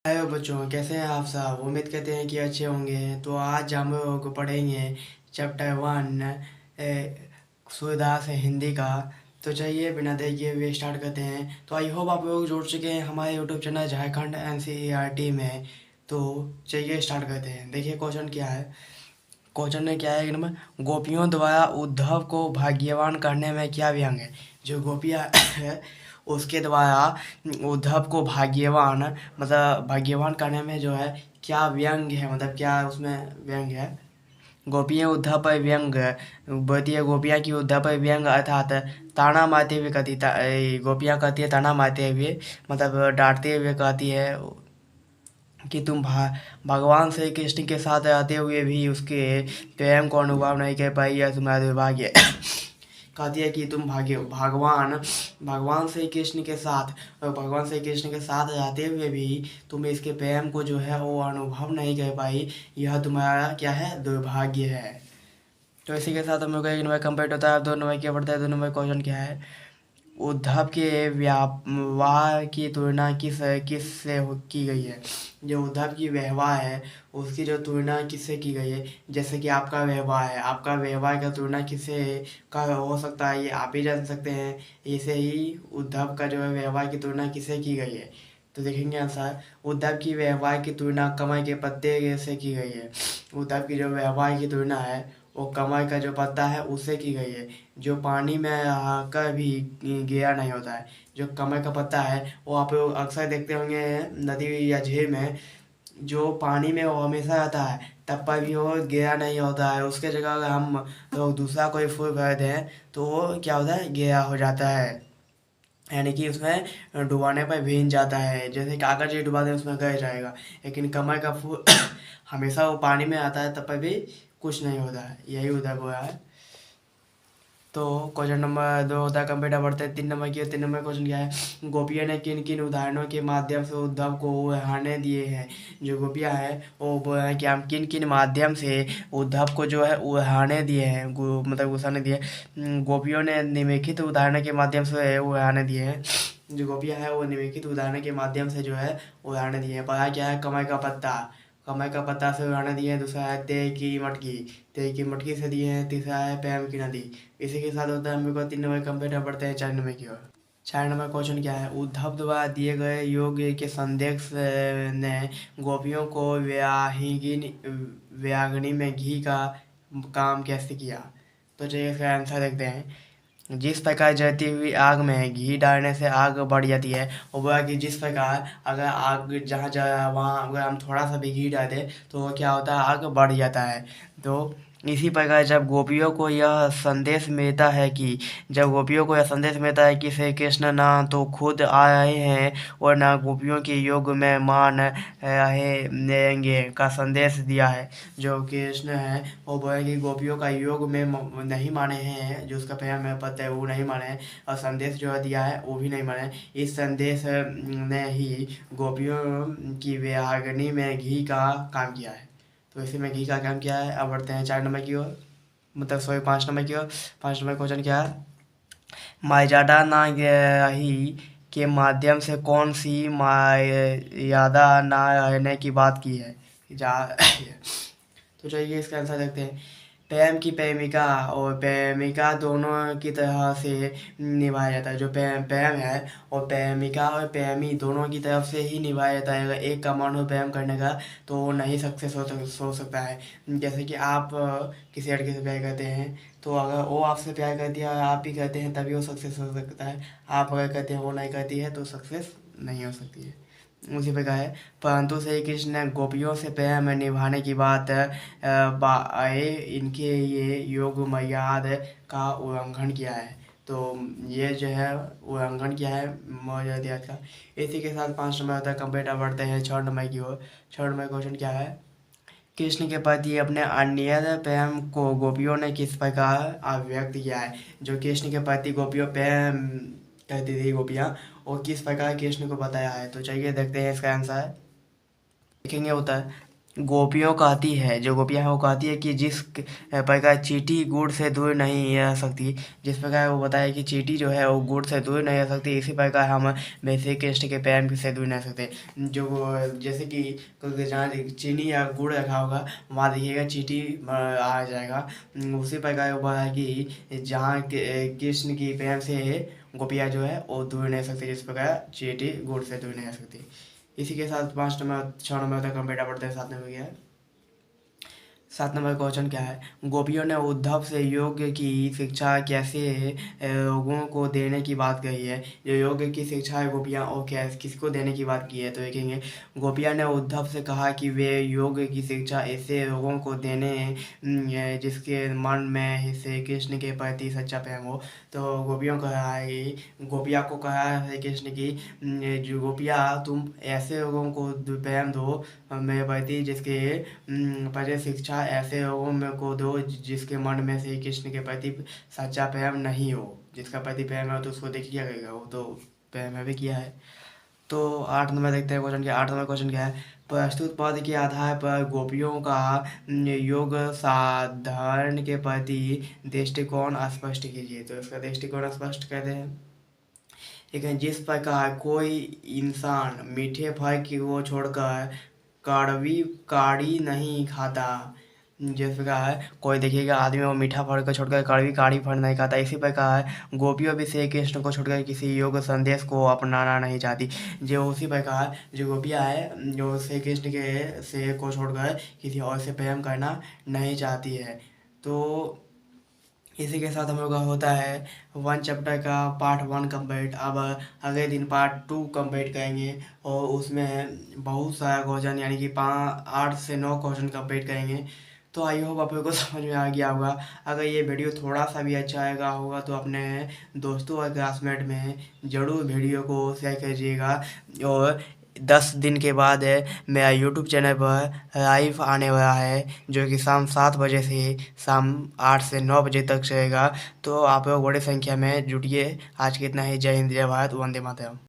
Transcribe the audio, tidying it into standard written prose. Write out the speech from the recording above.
Hello बच्चों, कैसे हैं आप सब। उम्मीद करते हैं कि अच्छे होंगे। तो आज हम लोग पढ़ेंगे चैप्टर 1 सूरदास है हिंदी का। तो चलिए बिना देर किए हुए स्टार्ट करते हैं। तो आई होप आप लोग जुड़ चुके हैं हमारे यूट्यूब चैनल झारखंड NCERT में। तो चलिए स्टार्ट करते हैं। देखिए क्वेश्चन क्या है। क्वेश्चन में क्या है कि नंबर गोपियों द्वारा उद्धव को भाग्यवान करने में क्या व्यंग है। जो गोपियाँ है उसके द्वारा उद्धव को भाग्यवान मतलब भाग्यवान करने में जो है क्या व्यंग है, मतलब क्या उसमें व्यंग है। गोपियाँ उद्धव पर व्यंग बोलती है। गोपियाँ की उद्धव पर व्यंग अर्थात ताना मारते हुए कहती गोपियाँ कहती है ताना मारते हुए, मतलब डांटते हुए कहती है कि तुम भगवान श्री कृष्ण के साथ रहते हुए भी उसके प्रेम को अनुभव नहीं कर पाई, यह तुम्हारा दुर्भाग्य कहती है कि तुम भाग्य भगवान भगवान श्री कृष्ण के साथ भगवान श्री कृष्ण के साथ रहते हुए भी तुम इसके प्रेम को जो है वो अनुभव नहीं कर पाई, यह तुम्हारा क्या है, दुर्भाग्य है। तो इसी के साथ हम लोग का एक नंबर कंप्लीट होता है। 2 नंबर क्या पड़ता है। 2 नंबर क्वेश्चन क्या है। उद्धव के व्यवहार की तुलना किस से की गई है। जो उद्धव की व्यवहार है उसकी जो तुलना किससे की गई है। जैसे कि आपका व्यवहार है, आपका व्यवहार का तुलना किससे का हो सकता है, ये आप ही जान सकते हैं। ऐसे ही उद्धव का जो है व्यवहार की तुलना किससे की गई है। तो देखेंगे आंसर। उद्धव की व्यवहार की तुलना कमल के पत्ते से की गई है। उद्धव की जो व्यवहार की तुलना है वो कमल का जो पत्ता है उससे की गई है, जो पानी में आकर भी गीला नहीं होता है। जो कमल का पत्ता है वो आप लोग अक्सर देखते होंगे नदी या झील में, जो पानी में वो हमेशा रहता है तब पर भी वो गीला नहीं होता है। उसके जगह अगर हम लोग दूसरा कोई फूल भर दें तो वो क्या होता है, गीला हो जाता है। यानी कि उसमें डुबाने पर भीग जाता है। जैसे कागज ही डुबा दें उसमें गल जाएगा। लेकिन कमल का फूल हमेशा वो पानी में आता है तब पर भी कुछ नहीं होता है। यही उद्धव हुआ है। तो क्वेश्चन नंबर 2 होता है कंप्यूटर बढ़ते हैं। 3 नंबर की। 3 नंबर क्वेश्चन क्या है। गोपियों ने किन किन उदाहरणों के माध्यम से उद्धव को उड़ाने दिए हैं। जो गोपियाँ हैं वो बोल रहे हैं कि हम किन किन माध्यम से उद्धव को जो है उड़ाने दिए हैं, मतलब घुसाने दिए। गोपियों ने निम्नलिखित उदाहरण के माध्यम से उड़ाने दिए हैं। जो गोपियाँ हैं वो निम्नलिखित उदाहरण के माध्यम से जो है उड़ाने दिए हैं। पहला क्या है, कमल का पत्ता। कमल का पत्ता से उड़ाने दिए हैं। दूसरा है तेल की मटकी। तेल की मटकी से दिए हैं। तीसरा है प्रेम की नदी। इसी के साथ होता है हम लोग को 3 नंबर कंप्यूटर पढ़ते हैं 4 नंबर की ओर। 4 नंबर क्वेश्चन क्या है। उद्धव द्वारा दिए गए योग के संदेश ने गोपियों को व्यागिनी में घी का काम कैसे किया। तो चलिए इसका आंसर देखते हैं। जिस प्रकार जलती हुई आग में घी डालने से आग बढ़ जाती है, और बोला कि जिस प्रकार अगर आग जहाँ जहाँ वहाँ अगर हम थोड़ा सा भी घी डाल दें तो वो क्या होता है, आग बढ़ जाता है। तो इसी प्रकार जब गोपियों को यह संदेश मिलता है कि जब गोपियों को यह संदेश मिलता है कि श्री कृष्ण ना तो खुद आ रहे हैं और ना गोपियों के योग में मान रहेंगे का संदेश दिया है। जो कृष्ण है वो बोले कि गोपियों का योग में नहीं माने हैं, जो उसका प्रेम है पता है वो नहीं माने हैं, और संदेश जो दिया है वो भी नहीं माने। इस संदेश ने ही गोपियों की विहागनी में घी का काम किया है। तो इसी में घी का काम किया है। अब बढ़ते हैं 4 नंबर की ओर, मतलब सॉरी 5 नंबर की ओर। 5 नंबर क्वेश्चन क्या है। मर्यादा नागही के माध्यम से कौन सी मर्यादा ना रहने की बात की है। जा तो चलिए इसका आंसर देखते हैं। प्रेम की प्रेमिका और प्रेमिका दोनों की तरह से निभाया जाता है। जो प्रेम है और प्रेमिका और प्रेमी दोनों की तरफ से ही निभाया जाता है। अगर एक का मन हो प्रेम करने का तो वो नहीं सक्सेस हो सकता है। जैसे कि आप किसी लड़के से प्यार करते हैं तो अगर वो आपसे प्यार करती है और आप भी करते हैं तभी वो सक्सेस हो सकता है। आप अगर करते हैं वो नहीं करती है तो सक्सेस नहीं हो सकती है। उसी प्रकार है। परंतु श्री कृष्ण ने गोपियों से प्रेम निभाने की बात आए इनके ये योग मर्याद का उल्लंघन किया है। तो ये जो है उल्लंघन किया है मर्यादा का। इसी के साथ 5 नंबर तक कंप्लीट बढ़ते हैं 6 नंबर की ओर। 6 नंबर क्वेश्चन क्या है। कृष्ण के प्रति अपने अनियत प्रेम को गोपियों ने किस प्रकार अभिव्यक्त किया है। जो कृष्ण के प्रति गोपियों प्रेम कहती थी गोपियाँ, और किस प्रकार कृष्ण को बताया है। तो चलिए देखते हैं इसका आंसर। देखेंगे होता है। गोपियों कहती है, जो गोपियाँ हैं वो कहती है कि जिस प्रकार चींटी गुड़ से दूर नहीं रह सकती, जिस प्रकार वो बताया कि चींटी जो है वो गुड़ से दूर नहीं रह सकती, इसी प्रकार हम वैसे कृष्ण के प्रेम से दूर नहीं रह सकते। जो जैसे कि जहाँ चीनी या गुड़ रखा होगा वहाँ देखिएगा चींटी आ जाएगा। उसी प्रकार वो बताया कि जहाँ कृष्ण की प्रेम से गोपियाँ जो है वो दूर नहीं सकती, जिस प्रकार चींटी गुड़ से दूर नहीं रह सकती। इसी के साथ 5 नंबर 6 नंबर तक हम बेटा पढ़ते हैं। 7 नंबर क्या है? 7 नंबर क्वेश्चन क्या है? गोपियों ने उद्धव से योग की शिक्षा कैसे लोगों को देने की बात कही है। जो योग की शिक्षा है गोपियाँ और क्या किसको देने की बात की है, तो देखेंगे गोपियाँ ने उद्धव से कहा कि वे योग की शिक्षा ऐसे लोगों को देने जिसके मन में ही श्री कृष्ण के प्रति सच्चा प्रेम हो। तो गोपियों को कहा है कि गोपिया को कहा है श्री कृष्ण की जो गोपिया तुम ऐसे लोगों को प्रेम दो मेरे प्रति जिसके पहले शिक्षा ऐसे लोगों में को दो जिसके मन में श्री कृष्ण के प्रति सच्चा प्रेम नहीं हो। जिसका प्रति प्रेम है तो उसको देखिए क्या करेगा, वो तो प्रेम है भी किया है। तो 8 नंबर देखते हैं क्वेश्चन क्या। 8 नंबर क्वेश्चन क्या है? प्रस्तुत पद के आधार पर गोपियों का योग साधन के प्रति दृष्टिकोण स्पष्ट कीजिए। तो इसका दृष्टिकोण स्पष्ट कहते हैं, लेकिन जिस प्रकार कोई इंसान मीठे फल की को छोड़कर कड़वी काढ़ी नहीं खाता, जिस प्रकार कोई देखिएगा आदमी वो मीठा फल को छोड़कर कड़वी काढ़ी फल नहीं खाता, इसी प्रकार गोपियों भी श्री कृष्ण को छोड़कर किसी योग संदेश को अपनाना नहीं चाहती। जो उसी प्रकार जो गोपियाँ है जो श्री कृष्ण के से को छोड़कर किसी और से प्रेम करना नहीं चाहती है। तो इसी के साथ हम लोग का होता है 1 चैप्टर का पार्ट 1 कंप्लीट। अब अगले दिन पार्ट 2 कंप्लीट करेंगे और उसमें बहुत सारा क्वेश्चन यानी कि 8 से 9 क्वेश्चन कंप्लीट करेंगे। तो आई होप आप लोग को समझ में आ गया होगा। अगर ये वीडियो थोड़ा सा भी अच्छा आएगा होगा तो अपने दोस्तों और क्लासमेट में ज़रूर वीडियो को शेयर कीजिएगा। और 10 दिन के बाद मेरा यूट्यूब चैनल पर लाइव आने वाला है, जो कि शाम 7 बजे से शाम 8 से 9 बजे तक चलेगा। तो आप लोग बड़ी संख्या में जुटिए। आज के इतना ही। जय हिंद, जय भारत, वंदे मातरम।